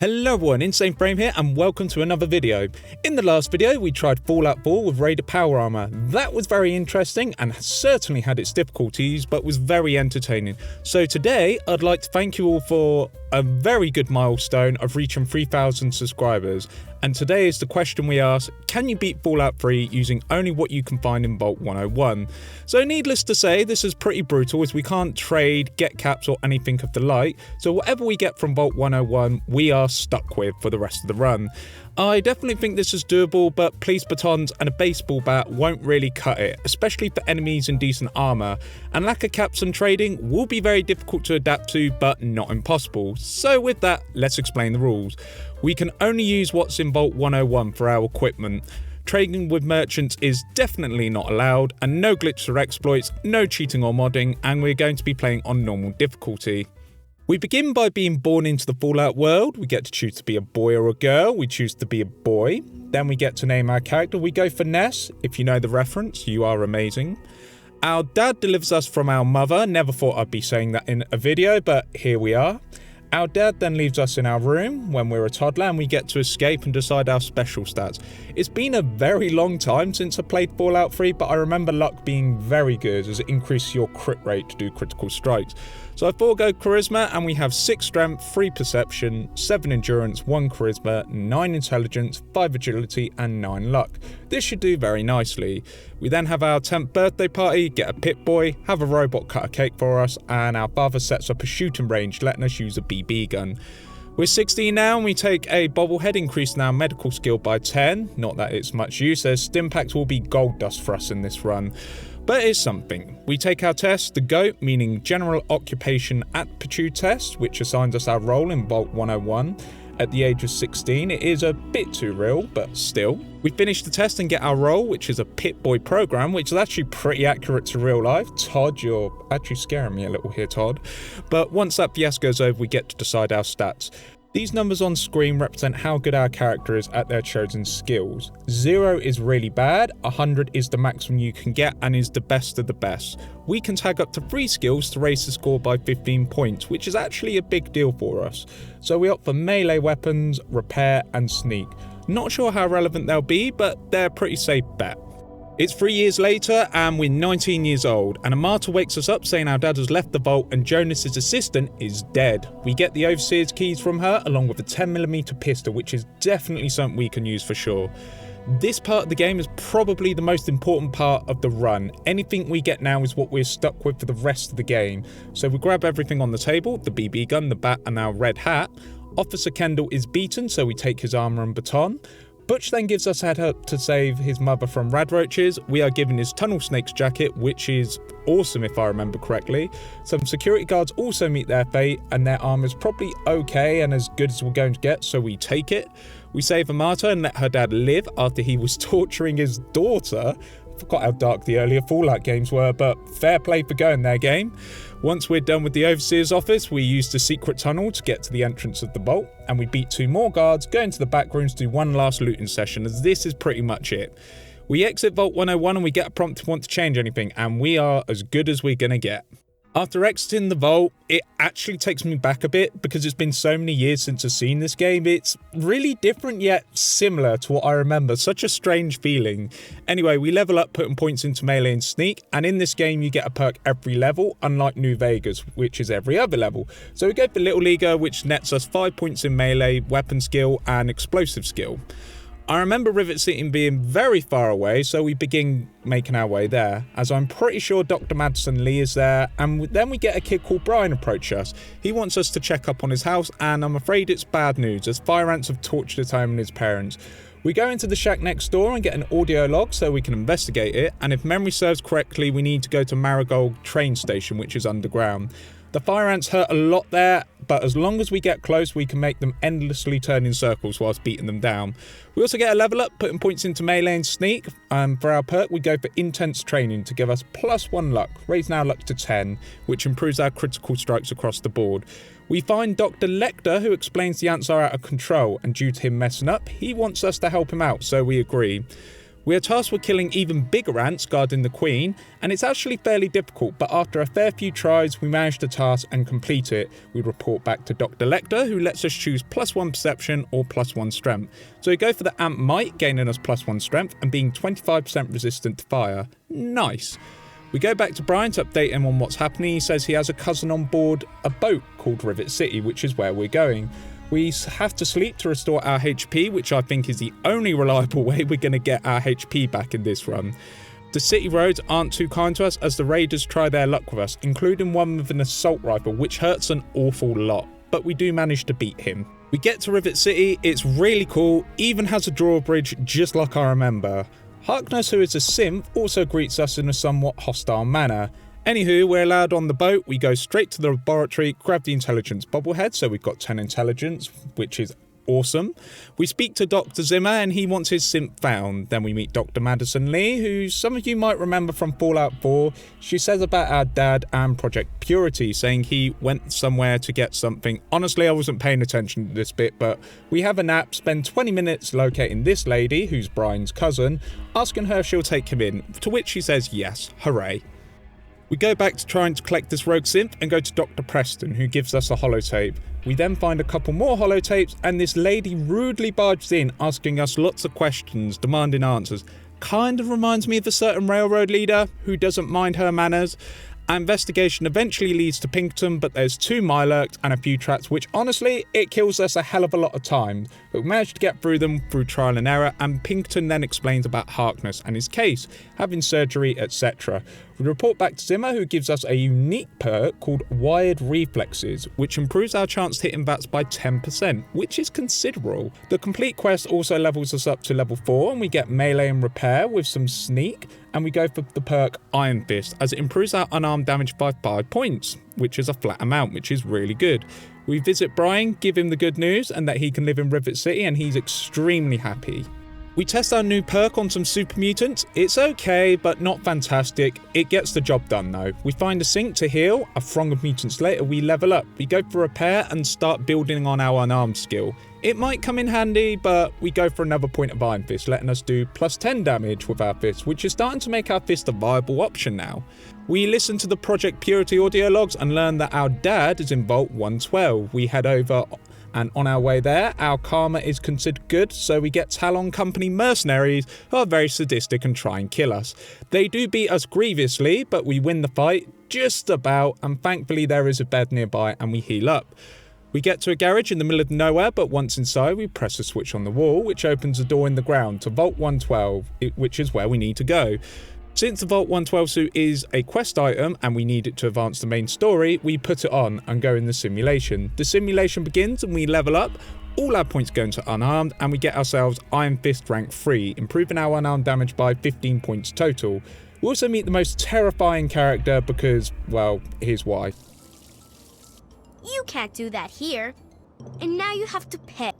Hello everyone, Insane Frame here and welcome to another video. In the last video we tried Fallout 4 with Raider Power Armor. That was very interesting and certainly had its difficulties but was very entertaining. So today I'd like to thank you all for a very good milestone of reaching 3,000 subscribers. And today is the question we ask: can you beat Fallout 3 using only what you can find in Vault 101? So needless to say, this is pretty brutal as we can't trade, get caps or anything of the like, so whatever we get from Vault 101 we are stuck with for the rest of the run. I definitely think this is doable, but police batons and a baseball bat won't really cut it, especially for enemies in decent armor, and lack of caps and trading will be very difficult to adapt to but not impossible. So with that, let's explain the rules. We can only use what's in Vault 101 for our equipment. Trading with merchants is definitely not allowed, and no glitches or exploits, no cheating or modding, and we're going to be playing on normal difficulty. We begin by being born into the Fallout world. We get to choose to be a boy or a girl. We choose to be a boy. Then we get to name our character. We go for Ness. If you know the reference, you are amazing. Our dad delivers us from our mother. Never thought I'd be saying that in a video, but here we are. Our dad then leaves us in our room when we're a toddler and we get to escape and decide our special stats. It's been a very long time since I played Fallout 3, but I remember luck being very good as it increases your crit rate to do critical strikes. So I forego charisma and we have 6 strength, 3 perception, 7 endurance, 1 charisma, 9 intelligence, 5 agility and 9 luck. This should do very nicely. We then have our 10th birthday party, get a Pip-Boy, have a robot cut a cake for us, and our father sets up a shooting range letting us use a BB gun. We're 16 now and we take a bobblehead, increasing our medical skill by 10. Not that it's much use, as Stimpaks will be gold dust for us in this run. But it's something. We take our test, the GOAT, meaning General Occupation Aptitude Test, which assigns us our role in Vault 101. At the age of 16, it is a bit too real, but still. We finish the test and get our role, which is a Pip-Boy program, which is actually pretty accurate to real life. Todd, you're actually scaring me a little here, Todd. But once that fiasco is over, we get to decide our stats. These numbers on screen represent how good our character is at their chosen skills. 0 is really bad, 100 is the maximum you can get and is the best of the best. We can tag up to 3 skills to raise the score by 15 points, which is actually a big deal for us. So we opt for melee weapons, repair and sneak. Not sure how relevant they'll be, but they're a pretty safe bet. It's 3 years later and we're 19 years old, and Amata wakes us up saying our dad has left the vault and Jonas's assistant is dead. We get the overseer's keys from her along with a 10mm pistol, which is definitely something we can use for sure. This part of the game is probably the most important part of the run. Anything we get now is what we're stuck with for the rest of the game. So we grab everything on the table, the BB gun, the bat and our red hat. Officer Kendall is beaten, so we take his armor and baton. Butch then gives us a head up to save his mother from radroaches. We are given his tunnel snake's jacket, which is awesome if I remember correctly. Some security guards also meet their fate and their armor's probably okay and as good as we're going to get, so we take it. We save Amata and let her dad live after he was torturing his daughter. I forgot how dark the earlier Fallout games were, but fair play for going there, game. Once we're done with the overseer's office, we use the secret tunnel to get to the entrance of the vault, and we beat 2 more guards, go into the back rooms to do one last looting session, as this is pretty much it. We exit Vault 101 and we get a prompt to want to change anything, and we are as good as we're gonna get. After exiting the vault, it actually takes me back a bit because it's been so many years since I've seen this game. It's really different yet similar to what I remember. Such a strange feeling. Anyway, we level up putting points into melee and sneak, and in this game you get a perk every level, unlike New Vegas, which is every other level. So we go for Little Leaguer, which nets us 5 points in melee, weapon skill and explosive skill. I remember Rivet City being very far away, so we begin making our way there, as I'm pretty sure Dr. Madison Lee is there, and then we get a kid called Brian approach us. He wants us to check up on his house, and I'm afraid it's bad news, as fire ants have tortured his home and his parents. We go into the shack next door and get an audio log so we can investigate it, and if memory serves correctly, we need to go to Marigold train station, which is underground. The fire ants hurt a lot there, but as long as we get close, we can make them endlessly turn in circles whilst beating them down. We also get a level up, putting points into melee and sneak. For our perk, we go for intense training to give us +1 luck, raising our luck to 10, which improves our critical strikes across the board. We find Dr. Lecter, who explains the ants are out of control, and due to him messing up, he wants us to help him out, so we agree. We are tasked with killing even bigger ants guarding the Queen, and it's actually fairly difficult, but after a fair few tries, we manage the task and complete it. We report back to Dr. Lecter, who lets us choose +1 perception or +1 strength. So we go for the ant might, gaining us +1 strength and being 25% resistant to fire. Nice. We go back to Brian to update him on what's happening. He says he has a cousin on board a boat called Rivet City, which is where we're going. We have to sleep to restore our HP, which I think is the only reliable way we're going to get our HP back in this run. The city roads aren't too kind to us as the raiders try their luck with us, including one with an assault rifle, which hurts an awful lot, but we do manage to beat him. We get to Rivet City, it's really cool, even has a drawbridge just like I remember. Harkness, who is a synth, also greets us in a somewhat hostile manner. Anywho, we're allowed on the boat, we go straight to the laboratory, grab the intelligence bobblehead, so we've got 10 intelligence, which is awesome. We speak to Dr. Zimmer and he wants his synth found. Then we meet Dr. Madison Lee, who some of you might remember from Fallout 4. She says about our dad and Project Purity, saying he went somewhere to get something. Honestly, I wasn't paying attention to this bit, but we have a nap, spend 20 minutes locating this lady, who's Brian's cousin, asking her if she'll take him in, to which she says yes, hooray. We go back to trying to collect this rogue synth and go to Dr. Preston, who gives us a holotape. We then find a couple more holotapes and this lady rudely barges in, asking us lots of questions, demanding answers. Kind of reminds me of a certain railroad leader who doesn't mind her manners. Our investigation eventually leads to Pinkerton, but there's 2 Mirelurks and a few traps, which honestly, it kills us a hell of a lot of time. But we managed to get through them through trial and error, and Pinkerton then explains about Harkness and his case, having surgery, etc. We report back to Zimmer, who gives us a unique perk called Wired Reflexes, which improves our chance to hit VATS by 10%, which is considerable. The complete quest also levels us up to level 4, and we get melee and repair with some sneak, and we go for the perk Iron Fist, as it improves our unarmed damage by 5 points, which is a flat amount, which is really good. We visit Brian, give him the good news, and that he can live in Rivet City, and he's extremely happy. We test our new perk on some super mutants. It's okay, but not fantastic. It gets the job done though. We find a sink to heal. A throng of mutants later, we level up. We go for repair and start building on our unarmed skill. It might come in handy, but we go for another point of Iron Fist, letting us do +10 damage with our fist, which is starting to make our fist a viable option now. We listen to the Project Purity audio logs and learn that our dad is in Vault 112. We head over, and on our way there, our karma is considered good, so we get Talon Company mercenaries who are very sadistic and try and kill us. They do beat us grievously, but we win the fight, just about, and thankfully there is a bed nearby and we heal up. We get to a garage in the middle of nowhere, but once inside we press a switch on the wall, which opens a door in the ground to Vault 112, which is where we need to go. Since the Vault 112 suit is a quest item and we need it to advance the main story, we put it on and go in the simulation. The simulation begins and we level up, all our points go into unarmed, and we get ourselves Iron Fist rank 3, improving our unarmed damage by 15 points total. We also meet the most terrifying character because, well, here's why. You can't do that here, and now you have to pay.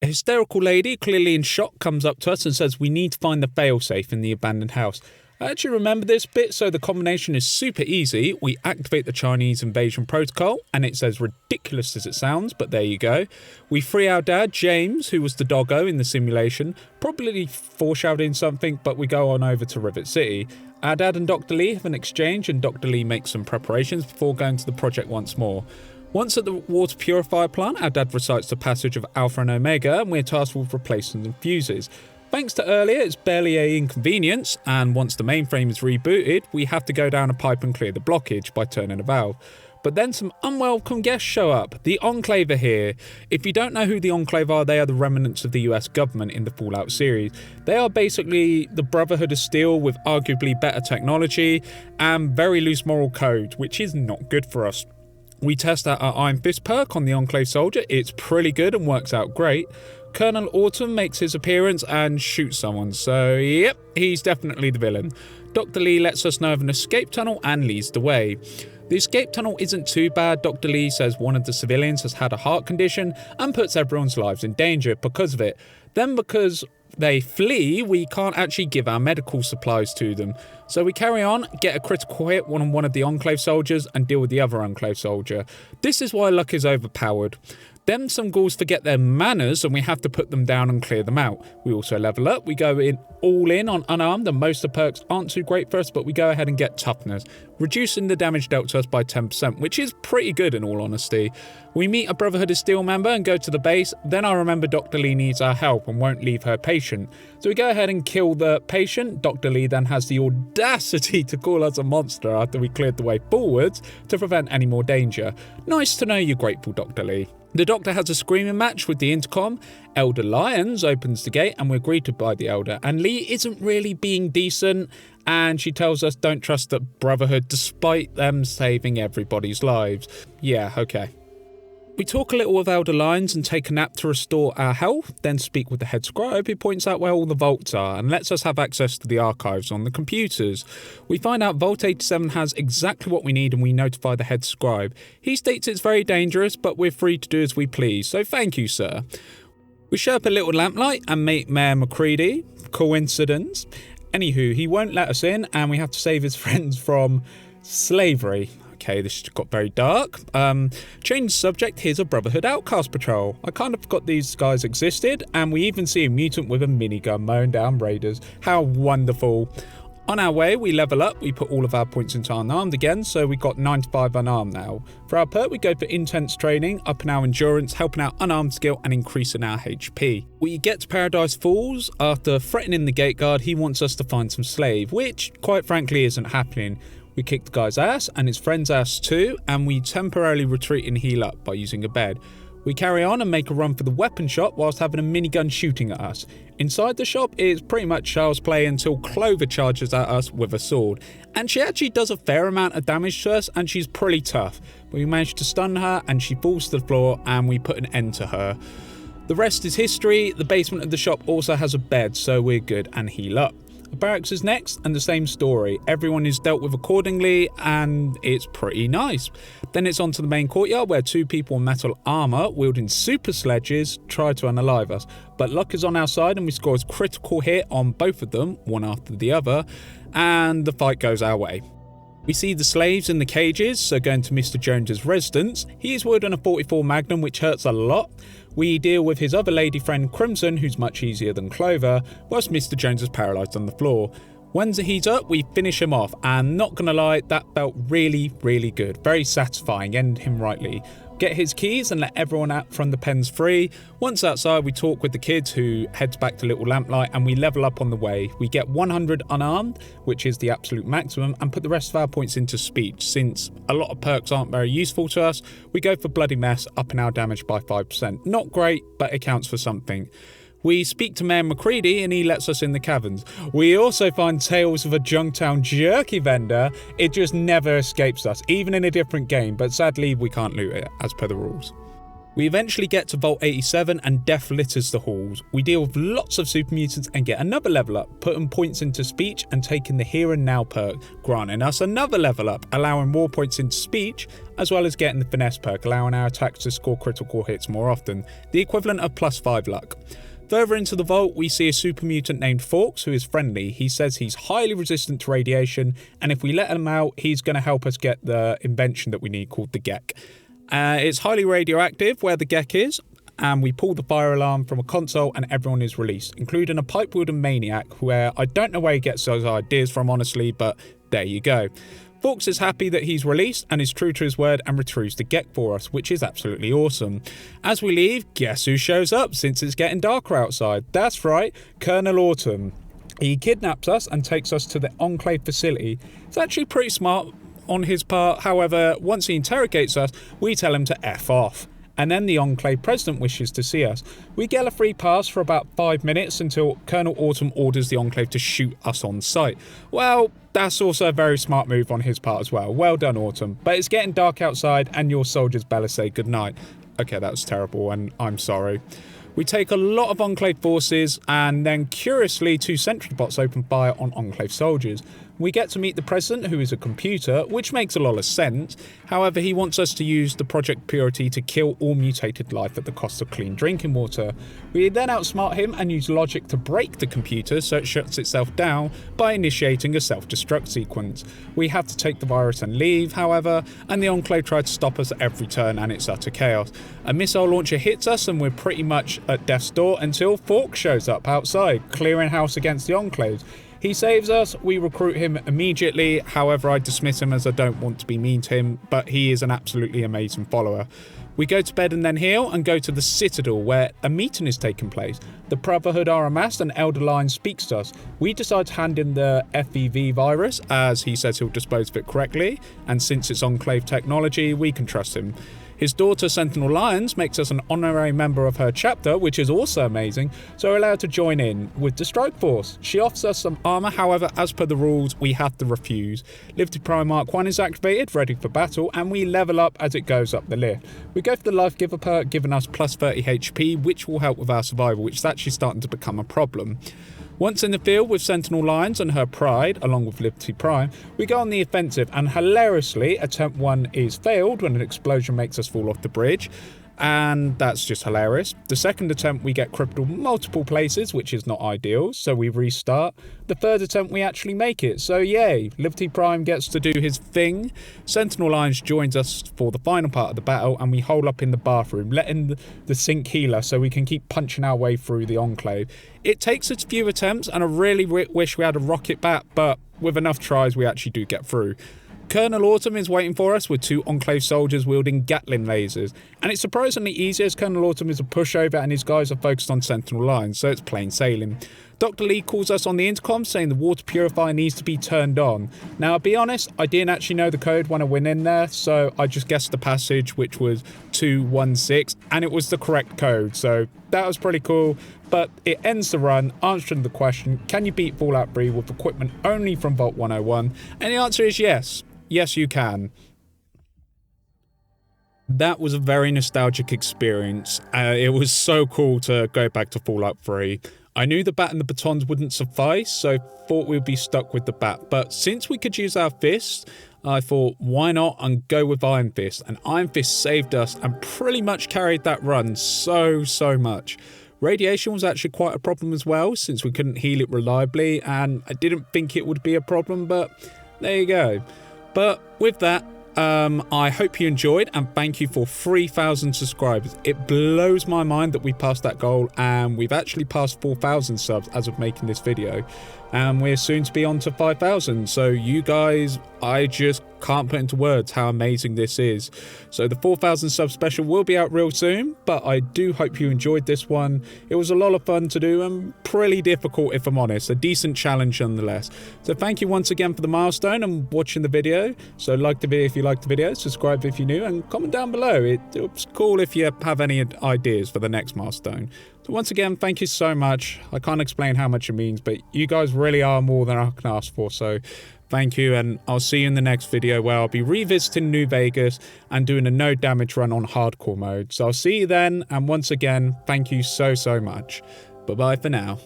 A hysterical lady, clearly in shock, comes up to us and says we need to find the failsafe in the abandoned house. I actually remember this bit, so the combination is super easy. We activate the Chinese invasion protocol, and it's as ridiculous as it sounds, but there you go. We free our dad, James, who was the doggo in the simulation, probably foreshadowing something, but we go on over to Rivet City. Our dad and Dr. Lee have an exchange, and Dr. Lee makes some preparations before going to the project once more. Once at the water purifier plant, our dad recites the passage of Alpha and Omega, and we're tasked with replacing the fuses. Thanks to earlier, it's barely an inconvenience, and once the mainframe is rebooted, we have to go down a pipe and clear the blockage by turning a valve. But then some unwelcome guests show up. The Enclave are here. If you don't know who the Enclave are, they are the remnants of the US government in the Fallout series. They are basically the Brotherhood of Steel with arguably better technology and very loose moral code, which is not good for us. We test out our Iron Fist perk on the Enclave soldier. It's pretty good and works out great. Colonel Autumn makes his appearance and shoots someone, so yep, he's definitely the villain. Dr. Lee lets us know of an escape tunnel and leads the way. The escape tunnel isn't too bad. Dr. Lee says one of the civilians has had a heart condition and puts everyone's lives in danger because of it. Then because they flee, we can't actually give our medical supplies to them. So we carry on, get a critical hit on one of the Enclave soldiers and deal with the other Enclave soldier. This is why luck is overpowered. Then some ghouls forget their manners and we have to put them down and clear them out. We also level up. We go all in on unarmed, and most of the perks aren't too great for us, but we go ahead and get toughness, reducing the damage dealt to us by 10%, which is pretty good in all honesty. We meet a Brotherhood of Steel member and go to the base. Then I remember Dr. Lee needs our help and won't leave her patient. So we go ahead and kill the patient. Dr. Lee then has the audacity to call us a monster after we cleared the way forwards to prevent any more danger. Nice to know you're grateful, Dr. Lee. The Doctor has a screaming match with the intercom. Elder Lyons opens the gate and we're greeted by the Elder. And Lee isn't really being decent, and she tells us don't trust the Brotherhood despite them saving everybody's lives. Yeah, okay. We talk a little with Elder Lyons and take a nap to restore our health, then speak with the head scribe who points out where all the vaults are and lets us have access to the archives on the computers. We find out Vault 87 has exactly what we need and we notify the head scribe. He states it's very dangerous, but we're free to do as we please, so thank you, sir. We show up a little lamplight and meet Mayor McCready. Coincidence? Anywho, he won't let us in and we have to save his friends from slavery. Okay, this got very dark. Change subject, here's a Brotherhood Outcast Patrol. I kind of forgot these guys existed, and we even see a mutant with a minigun mowing down raiders. How wonderful. On our way, we level up. We put all of our points into unarmed again, so we got 95 unarmed now. For our perk, we go for intense training, upping our endurance, helping our unarmed skill, and increasing our HP. We get to Paradise Falls. After threatening the gate guard, he wants us to find some slave, which, quite frankly, isn't happening. We kick the guy's ass and his friend's ass too, and we temporarily retreat and heal up by using a bed. We carry on and make a run for the weapon shop whilst having a minigun shooting at us. Inside the shop is pretty much child's play until Clover charges at us with a sword. And she actually does a fair amount of damage to us and she's pretty tough. We manage to stun her and she falls to the floor and we put an end to her. The rest is history. The basement of the shop also has a bed, so we're good and heal up. The barracks is next, and the same story. Everyone is dealt with accordingly, and it's pretty nice. Then it's on to the main courtyard, where two people in metal armour, wielding super sledges, try to unalive us. But luck is on our side, and we score a critical hit on both of them, one after the other, and the fight goes our way. We see the slaves in the cages, so going to Mr. Jones's residence. He is wielding a 44 Magnum, which hurts a lot. We deal with his other lady friend Crimson, who's much easier than Clover, whilst Mr. Jones is paralysed on the floor. When he's up, we finish him off, and not gonna lie, that felt really, really good. Very satisfying, end him rightly. Get his keys and let everyone out from the pens free. Once outside, we talk with the kids who heads back to Little Lamplight and we level up on the way. We get 100 unarmed, which is the absolute maximum, and put the rest of our points into speech. Since a lot of perks aren't very useful to us, we go for Bloody Mess, upping our damage by 5%. Not great, but it counts for something. We speak to Mayor McCready and he lets us in the caverns. We also find tales of a Junktown jerky vendor. It just never escapes us, even in a different game, but sadly we can't loot it, as per the rules. We eventually get to Vault 87 and death litters the halls. We deal with lots of super mutants and get another level up, putting points into speech and taking the here and now perk, granting us another level up, allowing more points into speech, as well as getting the finesse perk, allowing our attacks to score critical hits more often, the equivalent of +5 luck. Further into the vault, we see a super mutant named Forks who is friendly. He says he's highly resistant to radiation, and if we let him out, he's going to help us get the invention that we need called the Gek. It's highly radioactive where the Gek is, and we pull the fire alarm from a console and everyone is released, including a pipe-wielding maniac where I don't know where he gets those ideas from honestly, but there you go. Forks is happy that he's released and is true to his word and retrieves the Gek for us, which is absolutely awesome. As we leave, guess who shows up since it's getting darker outside? That's right, Colonel Autumn. He kidnaps us and takes us to the Enclave facility. It's actually pretty smart on his part, however, once he interrogates us, we tell him to F off. And then the Enclave president wishes to see us. We get a free pass for about 5 minutes until Colonel Autumn orders the Enclave to shoot us on sight. Well, that's also a very smart move on his part as well. Well done, Autumn. But it's getting dark outside and your soldiers better say goodnight. Okay, that was terrible and I'm sorry. We take a lot of Enclave forces and then curiously 2 sentry bots open fire on Enclave soldiers. We get to meet the president, who is a computer, which makes a lot of sense. However, he wants us to use the Project Purity to kill all mutated life at the cost of clean drinking water. We then outsmart him and use logic to break the computer so it shuts itself down by initiating a self-destruct sequence. We have to take the virus and leave, however, and the Enclave try to stop us at every turn and it's utter chaos. A missile launcher hits us and we're pretty much at death's door until Fork shows up outside, clearing house against the Enclave. He saves us, we recruit him immediately, however I dismiss him as I don't want to be mean to him, but he is an absolutely amazing follower. We go to bed and then heal and go to the Citadel where a meeting is taking place. The Brotherhood are amassed and Elder Lion speaks to us. We decide to hand in the FEV virus as he says he'll dispose of it correctly, and since it's Enclave technology, we can trust him. His daughter, Sentinel Lions, makes us an honorary member of her chapter, which is also amazing, so we're allowed to join in with the Strike Force. She offers us some armour, however, as per the rules, we have to refuse. Liberty Prime Mark 1 is activated, ready for battle, and we level up as it goes up the lift. We go for the Life Giver perk, giving us plus 30 HP, which will help with our survival, which is actually starting to become a problem. Once in the field with Sentinel Lions and her pride, along with Liberty Prime, we go on the offensive and hilariously, attempt 1 is failed when an explosion makes us fall off the bridge. And that's just hilarious. The second attempt we get crippled multiple places, which is not ideal, so we restart. The third attempt we actually make it, so yay, Liberty Prime gets to do his thing. Sentinel Lions joins us for the final part of the battle and we hole up in the bathroom, letting the sink heal us so we can keep punching our way through the Enclave. It takes a few attempts and I really wish we had a rocket bat, but with enough tries we actually do get through. Colonel Autumn is waiting for us with 2 Enclave soldiers wielding Gatling lasers, and it's surprisingly easy as Colonel Autumn is a pushover and his guys are focused on Sentinel Lines, so it's plain sailing. Dr. Lee calls us on the intercom saying the water purifier needs to be turned on. Now, I'll be honest, I didn't actually know the code when I went in there, so I just guessed the passage, which was 216, and it was the correct code, so that was pretty cool. But it ends the run answering the question, can you beat Fallout 3 with equipment only from Vault 101? And the answer is yes. Yes, you can. That was a very nostalgic experience. It was so cool to go back to Fallout 3. I knew the bat and the batons wouldn't suffice, so thought we'd be stuck with the bat. But since we could use our fists, I thought, why not, and go with Iron Fist. And Iron Fist saved us and pretty much carried that run so much. Radiation was actually quite a problem as well, since we couldn't heal it reliably, and I didn't think it would be a problem, but there you go. But with that, I hope you enjoyed and thank you for 3,000 subscribers. It blows my mind that we passed that goal and we've actually passed 4,000 subs as of making this video. And we're soon to be on to 5,000. So you guys, I just can't put into words how amazing this is. So the 4,000 sub special will be out real soon, but I do hope you enjoyed this one. It was a lot of fun to do and pretty difficult if I'm honest. A decent challenge nonetheless. So thank you once again for the milestone and watching the video. So like the video if you liked the video, subscribe if you're new, and comment down below. It's cool if you have any ideas for the next milestone. So once again, thank you so much. I can't explain how much it means, but you guys really are more than I can ask for. So thank you, and I'll see you in the next video where I'll be revisiting New Vegas and doing a no damage run on hardcore mode. So I'll see you then, and once again, thank you so much. Bye bye for now.